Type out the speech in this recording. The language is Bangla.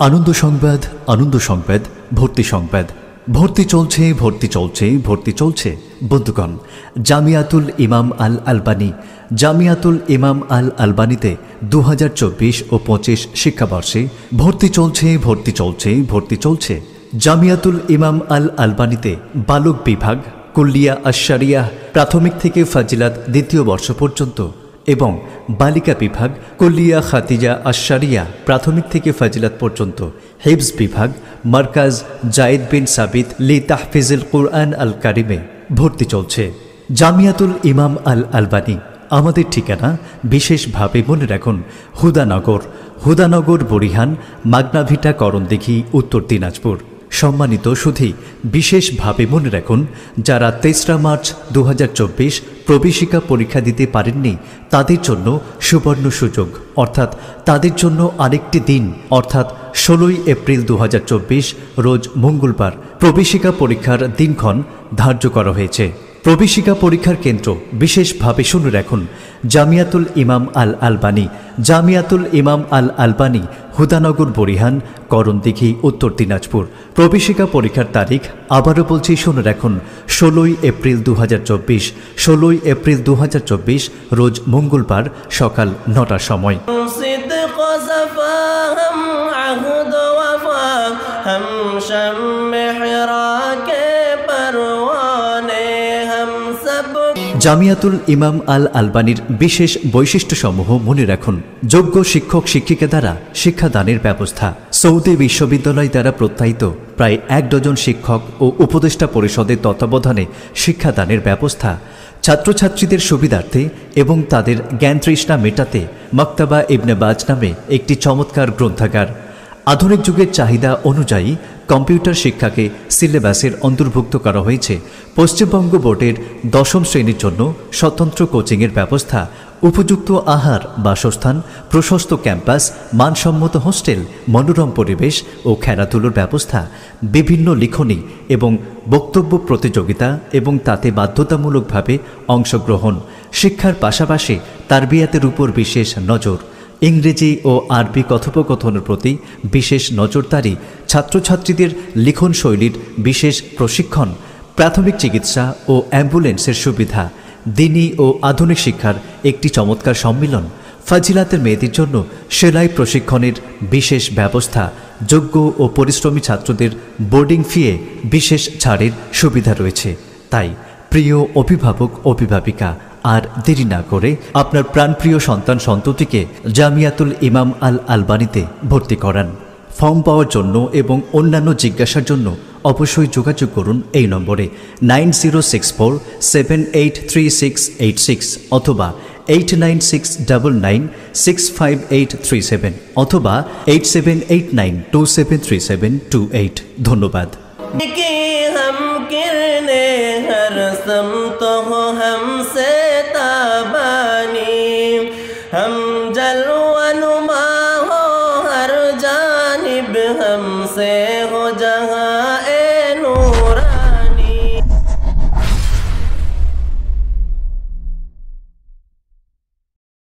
আনন্দ সংবাদ, আনন্দ সংবাদ, ভর্তি সংবাদ। ভর্তি চলছে, ভর্তি চলছে, ভর্তি চলছে। বন্ধুগণ, জামিয়াতুল ইমাম আল আলবানী, জামিয়াতুল ইমাম আল আলবানীতে 2024 ও 25 শিক্ষাবর্ষে ভর্তি চলছে, ভর্তি চলছে, ভর্তি চলছে। জামিয়াতুল ইমাম আল আলবানীতে বালক বিভাগ, কুল্লিয়া আশ-শারিয়াহ প্রাথমিক থেকে ফাজিলাত দ্বিতীয় বর্ষ পর্যন্ত এবং বালিকা বিভাগ, কুল্লিয়া খাতিজা আশ-শারিয়াহ প্রাথমিক থেকে ফাজিলাত পর্যন্ত, হিফজ বিভাগ, মার্কাজ জায়েদ বিন সাবিত লি তাহফিজুল কুরআন আল কারিমে ভর্তি চলছে। জামিয়াতুল ইমাম আল আলবানী, আমাদের ঠিকানা বিশেষভাবে মনে রাখুন, হুদানগর, হুদানগর বরিহান, মাগনাভিটা করণদিঘি, উত্তর দিনাজপুর। সম্মানিত সুধী, বিশেষভাবে মনে রাখুন, যারা 23 মার্চ 2024 প্রবেশিকা পরীক্ষা দিতে পারেননি তাদের জন্য সুবর্ণ সুযোগ, অর্থাৎ তাদের জন্য আরেকটি দিন, অর্থাৎ 16 এপ্রিল 2024 রোজ মঙ্গলবার প্রবেশিকা পরীক্ষার দিনক্ষণ ধার্য করা হয়েছে। প্রবেশিকা পরীক্ষার কেন্দ্র বিশেষভাবে শুনে রাখুন, জামিয়াতুল ইমাম আল আলবানী, জামিয়াতুল ইমাম আল আলবানী, হুদানগর বরিহান, করণদিঘি, উত্তর দিনাজপুর। প্রবেশিকা পরীক্ষার তারিখ আবারও বলছি, শুনে রাখুন, 16 এপ্রিল 2024, 16 এপ্রিল 2024 রোজ মঙ্গলবার সকাল 9টার সময়। জামিয়াতুল ইমাম আল আলবানীর বিশেষ বৈশিষ্ট্যসমূহ মনে রাখুন। যোগ্য শিক্ষক শিক্ষিকা দ্বারা শিক্ষাদানের ব্যবস্থা। সৌদি বিশ্ববিদ্যালয় দ্বারা প্রত্যায়িত প্রায় 1 ডজন শিক্ষক ও উপদেষ্টা পরিষদের তত্ত্বাবধানে শিক্ষাদানের ব্যবস্থা। ছাত্রছাত্রীদের সুবিধার্থে এবং তাদের জ্ঞান তৃষ্ণা মেটাতে মাকতাবা ইবনে বাজ নামে একটি চমৎকার গ্রন্থাগার। আধুনিক যুগের চাহিদা অনুযায়ী কম্পিউটার শিক্ষাকে সিলেবাসের অন্তর্ভুক্ত করা হয়েছে। পশ্চিমবঙ্গ বোর্ডের 10ম শ্রেণীর জন্য স্বতন্ত্র কোচিংয়ের ব্যবস্থা। উপযুক্ত আহার, বাসস্থান, প্রশস্ত ক্যাম্পাস, মানসম্মত হোস্টেল, মনোরম পরিবেশ ও খেলাধুলোর ব্যবস্থা। বিভিন্ন লিখনী এবং বক্তব্য প্রতিযোগিতা এবং তাতে বাধ্যতামূলকভাবে অংশগ্রহণ। শিক্ষার পাশাপাশি তারবিয়াতের উপর বিশেষ নজর। ইংরেজি ও আরবি কথোপকথনের প্রতি বিশেষ নজরদারি। ছাত্রছাত্রীদের লিখন শৈলীর বিশেষ প্রশিক্ষণ। প্রাথমিক চিকিৎসা ও অ্যাম্বুলেন্সের সুবিধা। দিনী ও আধুনিক শিক্ষার একটি চমৎকার সম্মিলন। ফাজিলাতের মেয়েদের জন্য সেলাই প্রশিক্ষণের বিশেষ ব্যবস্থা। যোগ্য ও পরিশ্রমী ছাত্রদের বোর্ডিং ফিয়ে বিশেষ ছাড়ের সুবিধা রয়েছে। তাই প্রিয় অভিভাবক অভিভাবিকা, আর দেরি না করে আপনার প্রাণপ্রিয় সন্তান সন্ততিকে জামিয়াতুল ইমাম আল আলবানীতে ভর্তি করান। ফর্ম পাওয়ার জন্য এবং অন্যান্য জিজ্ঞাসার জন্য অবশ্যই যোগাযোগ করুন এই নম্বরে 9064783686 অথবা 8969965837 অথবা 8789273728। ধন্যবাদ। हम किरने हर सम तो हमसे